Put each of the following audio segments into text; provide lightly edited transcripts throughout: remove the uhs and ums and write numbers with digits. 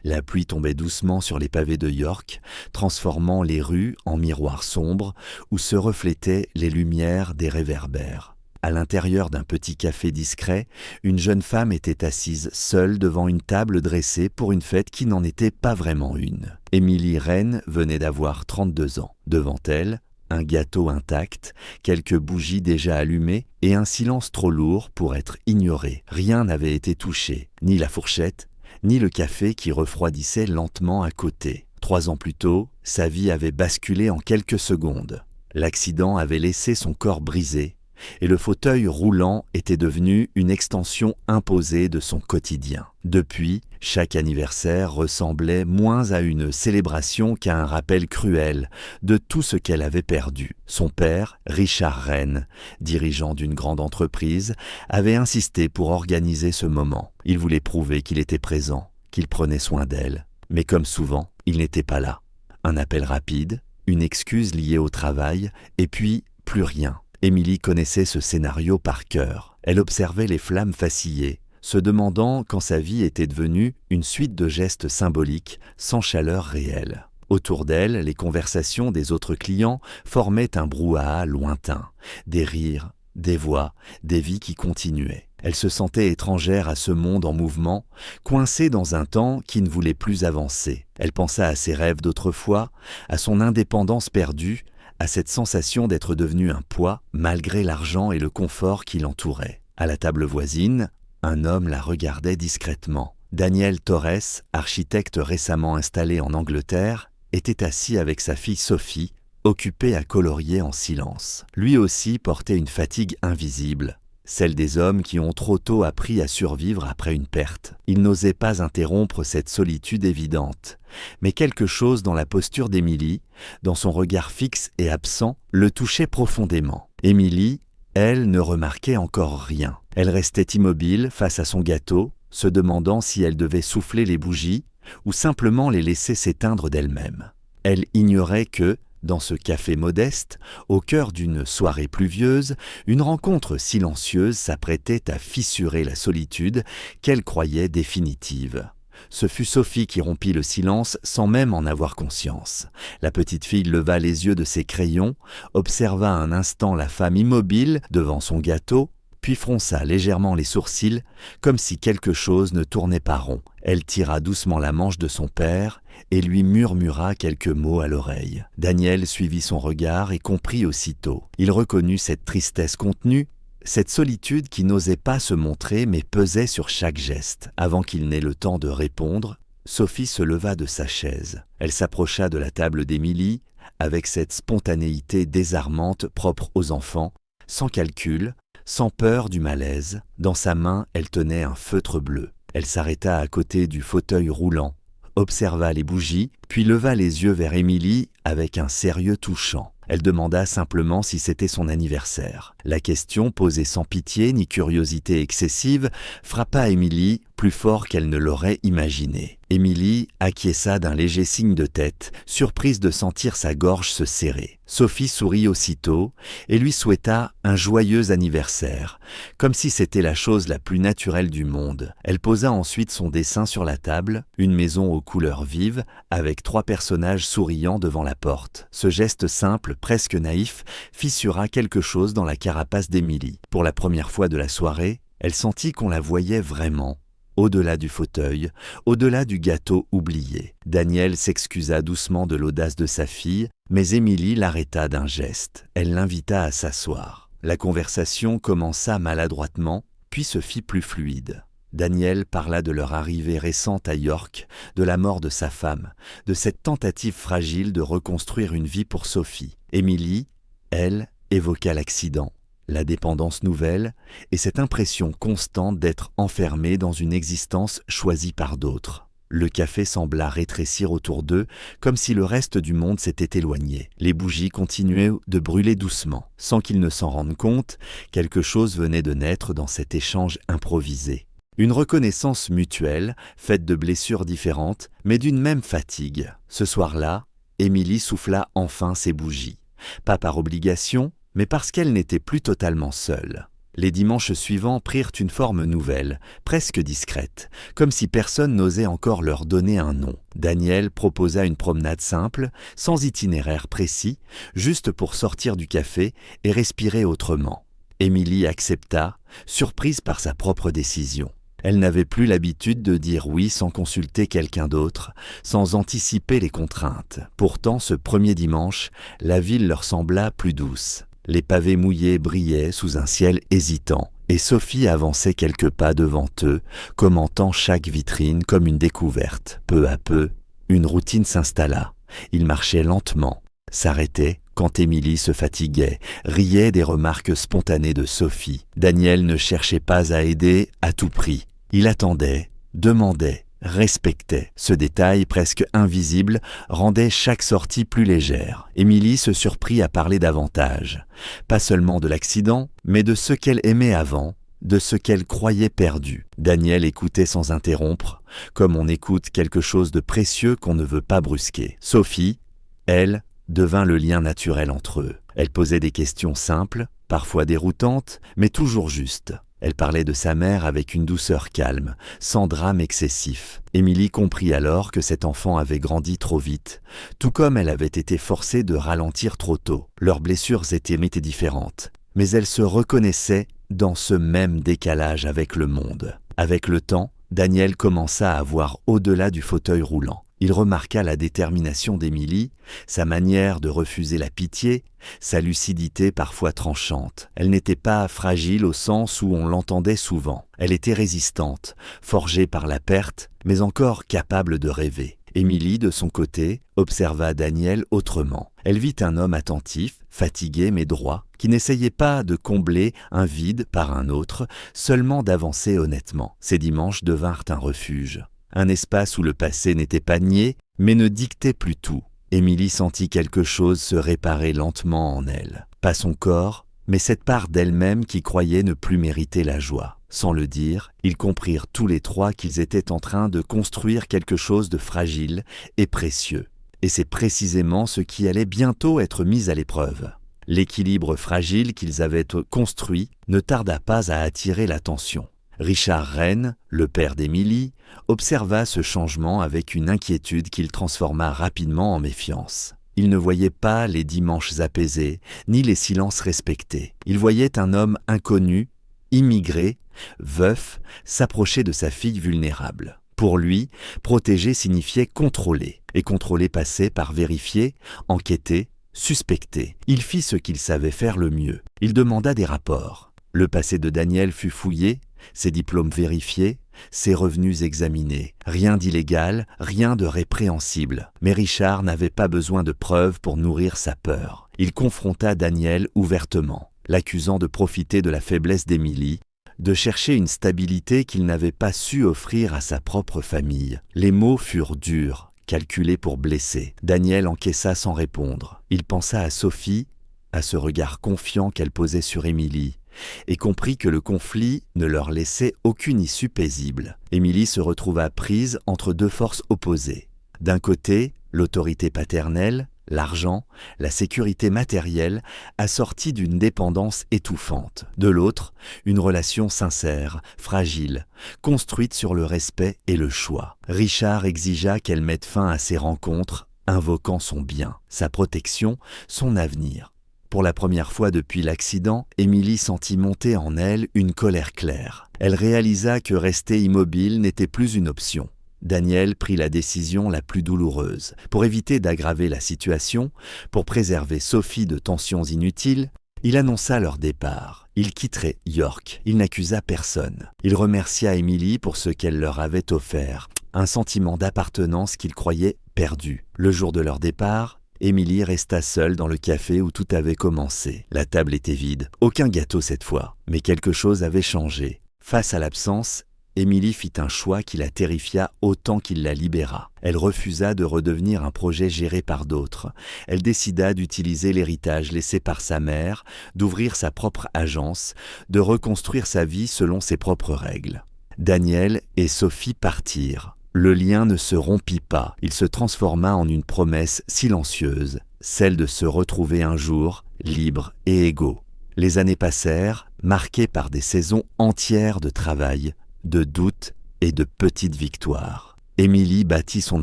La pluie tombait doucement sur les pavés de York, transformant les rues en miroirs sombres où se reflétaient les lumières des réverbères. À l'intérieur d'un petit café discret, une jeune femme était assise seule devant une table dressée pour une fête qui n'en était pas vraiment une. Émilie Rennes venait d'avoir 32 ans. Devant elle, un gâteau intact, quelques bougies déjà allumées et un silence trop lourd pour être ignoré. Rien n'avait été touché, ni la fourchette, ni le café qui refroidissait lentement à côté. 3 ans plus tôt, sa vie avait basculé en quelques secondes. L'accident avait laissé son corps brisé, et le fauteuil roulant était devenu une extension imposée de son quotidien. Depuis, chaque anniversaire ressemblait moins à une célébration qu'à un rappel cruel de tout ce qu'elle avait perdu. Son père, Richard Rennes, dirigeant d'une grande entreprise, avait insisté pour organiser ce moment. Il voulait prouver qu'il était présent, qu'il prenait soin d'elle. Mais comme souvent, il n'était pas là. Un appel rapide, une excuse liée au travail, et puis plus rien. Émilie connaissait ce scénario par cœur. Elle observait les flammes vaciller, se demandant quand sa vie était devenue une suite de gestes symboliques sans chaleur réelle. Autour d'elle, les conversations des autres clients formaient un brouhaha lointain, des rires, des voix, des vies qui continuaient. Elle se sentait étrangère à ce monde en mouvement, coincée dans un temps qui ne voulait plus avancer. Elle pensa à ses rêves d'autrefois, à son indépendance perdue, à cette sensation d'être devenue un poids malgré l'argent et le confort qui l'entouraient. À la table voisine, un homme la regardait discrètement. Daniel Torres, architecte récemment installé en Angleterre, était assis avec sa fille Sophie, occupé à colorier en silence. Lui aussi portait une fatigue invisible, celle des hommes qui ont trop tôt appris à survivre après une perte. Il n'osait pas interrompre cette solitude évidente, mais quelque chose dans la posture d'Émilie, dans son regard fixe et absent, le touchait profondément. Émilie, elle, ne remarquait encore rien. Elle restait immobile face à son gâteau, se demandant si elle devait souffler les bougies ou simplement les laisser s'éteindre d'elles-mêmes. Elle ignorait que, dans ce café modeste, au cœur d'une soirée pluvieuse, une rencontre silencieuse s'apprêtait à fissurer la solitude qu'elle croyait définitive. Ce fut Sophie qui rompit le silence sans même en avoir conscience. La petite fille leva les yeux de ses crayons, observa un instant la femme immobile devant son gâteau, puis fronça légèrement les sourcils, comme si quelque chose ne tournait pas rond. Elle tira doucement la manche de son père et lui murmura quelques mots à l'oreille. Daniel suivit son regard et comprit aussitôt. Il reconnut cette tristesse contenue, cette solitude qui n'osait pas se montrer mais pesait sur chaque geste. Avant qu'il n'ait le temps de répondre, Sophie se leva de sa chaise. Elle s'approcha de la table d'Émilie avec cette spontanéité désarmante propre aux enfants, sans calcul, sans peur du malaise. Dans sa main, elle tenait un feutre bleu. Elle s'arrêta à côté du fauteuil roulant, observa les bougies, puis leva les yeux vers Émilie avec un sérieux touchant. Elle demanda simplement si c'était son anniversaire. La question, posée sans pitié ni curiosité excessive, frappa Émilie plus fort qu'elle ne l'aurait imaginé. Émilie acquiesça d'un léger signe de tête, surprise de sentir sa gorge se serrer. Sophie sourit aussitôt et lui souhaita un joyeux anniversaire, comme si c'était la chose la plus naturelle du monde. Elle posa ensuite son dessin sur la table, une maison aux couleurs vives, avec 3 personnages souriants devant la porte. Ce geste simple, presque naïf, fissura quelque chose dans la carapace d'Émilie. Pour la première fois de la soirée, elle sentit qu'on la voyait vraiment. Au-delà du fauteuil, au-delà du gâteau oublié. Daniel s'excusa doucement de l'audace de sa fille, mais Émilie l'arrêta d'un geste. Elle l'invita à s'asseoir. La conversation commença maladroitement, puis se fit plus fluide. Daniel parla de leur arrivée récente à York, de la mort de sa femme, de cette tentative fragile de reconstruire une vie pour Sophie. Émilie, elle, évoqua l'accident, la dépendance nouvelle et cette impression constante d'être enfermée dans une existence choisie par d'autres. Le café sembla rétrécir autour d'eux, comme si le reste du monde s'était éloigné. Les bougies continuaient de brûler doucement. Sans qu'ils ne s'en rendent compte, quelque chose venait de naître dans cet échange improvisé. Une reconnaissance mutuelle, faite de blessures différentes, mais d'une même fatigue. Ce soir-là, Émilie souffla enfin ses bougies. Pas par obligation, mais parce qu'elle n'était plus totalement seule. Les dimanches suivants prirent une forme nouvelle, presque discrète, comme si personne n'osait encore leur donner un nom. Daniel proposa une promenade simple, sans itinéraire précis, juste pour sortir du café et respirer autrement. Émilie accepta, surprise par sa propre décision. Elle n'avait plus l'habitude de dire oui sans consulter quelqu'un d'autre, sans anticiper les contraintes. Pourtant, ce premier dimanche, la ville leur sembla plus douce. Les pavés mouillés brillaient sous un ciel hésitant, et Sophie avançait quelques pas devant eux, commentant chaque vitrine comme une découverte. Peu à peu, une routine s'installa. Ils marchaient lentement, s'arrêtaient quand Émilie se fatiguait, riait des remarques spontanées de Sophie. Daniel ne cherchait pas à aider à tout prix. Il attendait, demandait, respectait. Ce détail presque invisible rendait chaque sortie plus légère. Émilie se surprit à parler davantage, pas seulement de l'accident, mais de ce qu'elle aimait avant, de ce qu'elle croyait perdu. Daniel écoutait sans interrompre, comme on écoute quelque chose de précieux qu'on ne veut pas brusquer. Sophie, elle, devint le lien naturel entre eux. Elle posait des questions simples, parfois déroutantes, mais toujours justes. Elle parlait de sa mère avec une douceur calme, sans drame excessif. Émilie comprit alors que cet enfant avait grandi trop vite, tout comme elle avait été forcée de ralentir trop tôt. Leurs blessures étaient différentes, mais elle se reconnaissait dans ce même décalage avec le monde. Avec le temps, Daniel commença à voir au-delà du fauteuil roulant. Il remarqua la détermination d'Émilie, sa manière de refuser la pitié, sa lucidité parfois tranchante. Elle n'était pas fragile au sens où on l'entendait souvent. Elle était résistante, forgée par la perte, mais encore capable de rêver. Émilie, de son côté, observa Daniel autrement. Elle vit un homme attentif, fatigué mais droit, qui n'essayait pas de combler un vide par un autre, seulement d'avancer honnêtement. Ces dimanches devinrent un refuge. Un espace où le passé n'était pas nié, mais ne dictait plus tout. Émilie sentit quelque chose se réparer lentement en elle. Pas son corps, mais cette part d'elle-même qui croyait ne plus mériter la joie. Sans le dire, ils comprirent tous les trois qu'ils étaient en train de construire quelque chose de fragile et précieux. Et c'est précisément ce qui allait bientôt être mis à l'épreuve. L'équilibre fragile qu'ils avaient construit ne tarda pas à attirer l'attention. Richard Rennes, le père d'Émilie, observa ce changement avec une inquiétude qu'il transforma rapidement en méfiance. Il ne voyait pas les dimanches apaisés, ni les silences respectés. Il voyait un homme inconnu, immigré, veuf, s'approcher de sa fille vulnérable. Pour lui, protéger signifiait contrôler, et contrôler passait par vérifier, enquêter, suspecter. Il fit ce qu'il savait faire le mieux. Il demanda des rapports. Le passé de Daniel fut fouillé, ses diplômes vérifiés, ses revenus examinés. Rien d'illégal, rien de répréhensible. Mais Richard n'avait pas besoin de preuves pour nourrir sa peur. Il confronta Daniel ouvertement, l'accusant de profiter de la faiblesse d'Émilie, de chercher une stabilité qu'il n'avait pas su offrir à sa propre famille. Les mots furent durs, calculés pour blesser. Daniel encaissa sans répondre. Il pensa à Sophie, à ce regard confiant qu'elle posait sur Émilie, et comprit que le conflit ne leur laissait aucune issue paisible. Émilie se retrouva prise entre deux forces opposées. D'un côté, l'autorité paternelle, l'argent, la sécurité matérielle, assortie d'une dépendance étouffante. De l'autre, une relation sincère, fragile, construite sur le respect et le choix. Richard exigea qu'elle mette fin à ces rencontres, invoquant son bien, sa protection, son avenir. Pour la première fois depuis l'accident, Émilie sentit monter en elle une colère claire. Elle réalisa que rester immobile n'était plus une option. Daniel prit la décision la plus douloureuse. Pour éviter d'aggraver la situation, pour préserver Sophie de tensions inutiles, il annonça leur départ. Il quitterait York. Il n'accusa personne. Il remercia Émilie pour ce qu'elle leur avait offert, un sentiment d'appartenance qu'il croyait perdu. Le jour de leur départ, Émilie resta seule dans le café où tout avait commencé. La table était vide, aucun gâteau cette fois, mais quelque chose avait changé. Face à l'absence, Émilie fit un choix qui la terrifia autant qu'il la libéra. Elle refusa de redevenir un projet géré par d'autres. Elle décida d'utiliser l'héritage laissé par sa mère, d'ouvrir sa propre agence, de reconstruire sa vie selon ses propres règles. Daniel et Sophie partirent. Le lien ne se rompit pas, il se transforma en une promesse silencieuse, celle de se retrouver un jour, libres et égaux. Les années passèrent, marquée par des saisons entières de travail, de doutes et de petites victoires. Émilie bâtit son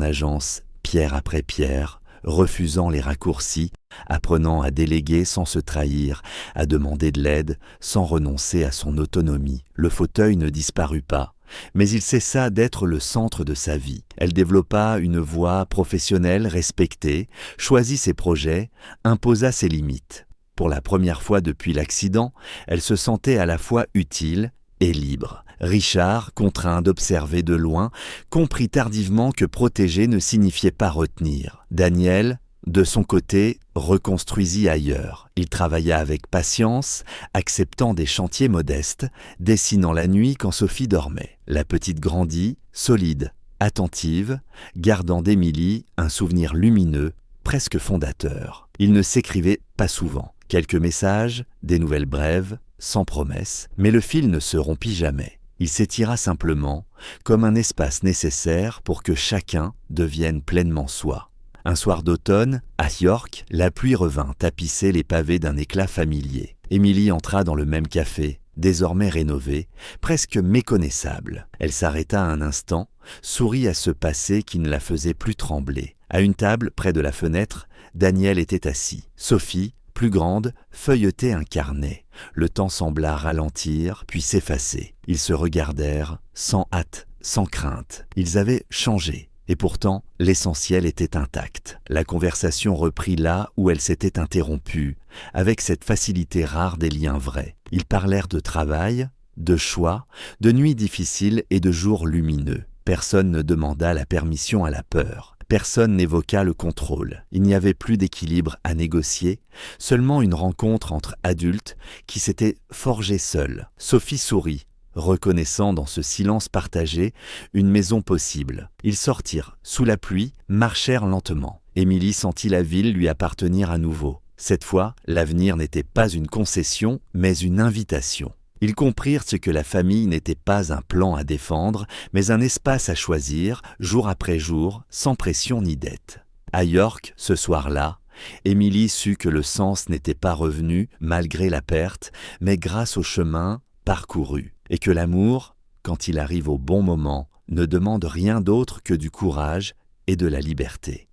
agence pierre après pierre, refusant les raccourcis, apprenant à déléguer sans se trahir, à demander de l'aide sans renoncer à son autonomie. Le fauteuil ne disparut pas, mais il cessa d'être le centre de sa vie. Elle développa une voie professionnelle respectée, choisit ses projets, imposa ses limites. Pour la première fois depuis l'accident, elle se sentait à la fois utile et libre. Richard, contraint d'observer de loin, comprit tardivement que protéger ne signifiait pas retenir. Daniel, de son côté, reconstruisit ailleurs. Il travailla avec patience, acceptant des chantiers modestes, dessinant la nuit quand Sophie dormait. La petite grandit, solide, attentive, gardant d'Émilie un souvenir lumineux, presque fondateur. Il ne s'écrivait pas souvent. Quelques messages, des nouvelles brèves, sans promesse, mais le fil ne se rompit jamais. Il s'étira simplement, comme un espace nécessaire pour que chacun devienne pleinement soi. Un soir d'automne, à York, la pluie revint tapisser les pavés d'un éclat familier. Émilie entra dans le même café, désormais rénové, presque méconnaissable. Elle s'arrêta un instant, sourit à ce passé qui ne la faisait plus trembler. À une table, près de la fenêtre, Daniel était assis. Sophie, plus grande, feuilletait un carnet. Le temps sembla ralentir, puis s'effacer. Ils se regardèrent, sans hâte, sans crainte. Ils avaient changé. Et pourtant, l'essentiel était intact. La conversation reprit là où elle s'était interrompue, avec cette facilité rare des liens vrais. Ils parlèrent de travail, de choix, de nuits difficiles et de jours lumineux. Personne ne demanda la permission à la peur. Personne n'évoqua le contrôle. Il n'y avait plus d'équilibre à négocier, seulement une rencontre entre adultes qui s'étaient forgés seuls. Sophie sourit, reconnaissant dans ce silence partagé une maison possible. Ils sortirent, sous la pluie, marchèrent lentement. Émilie sentit la ville lui appartenir à nouveau. Cette fois, l'avenir n'était pas une concession, mais une invitation. Ils comprirent ce que la famille n'était pas un plan à défendre, mais un espace à choisir, jour après jour, sans pression ni dette. À York, ce soir-là, Émilie sut que le sens n'était pas revenu malgré la perte, mais grâce au chemin parcouru, et que l'amour, quand il arrive au bon moment, ne demande rien d'autre que du courage et de la liberté.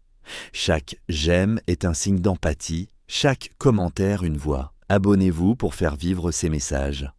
Chaque « j'aime » est un signe d'empathie, chaque commentaire une voix. Abonnez-vous pour faire vivre ces messages.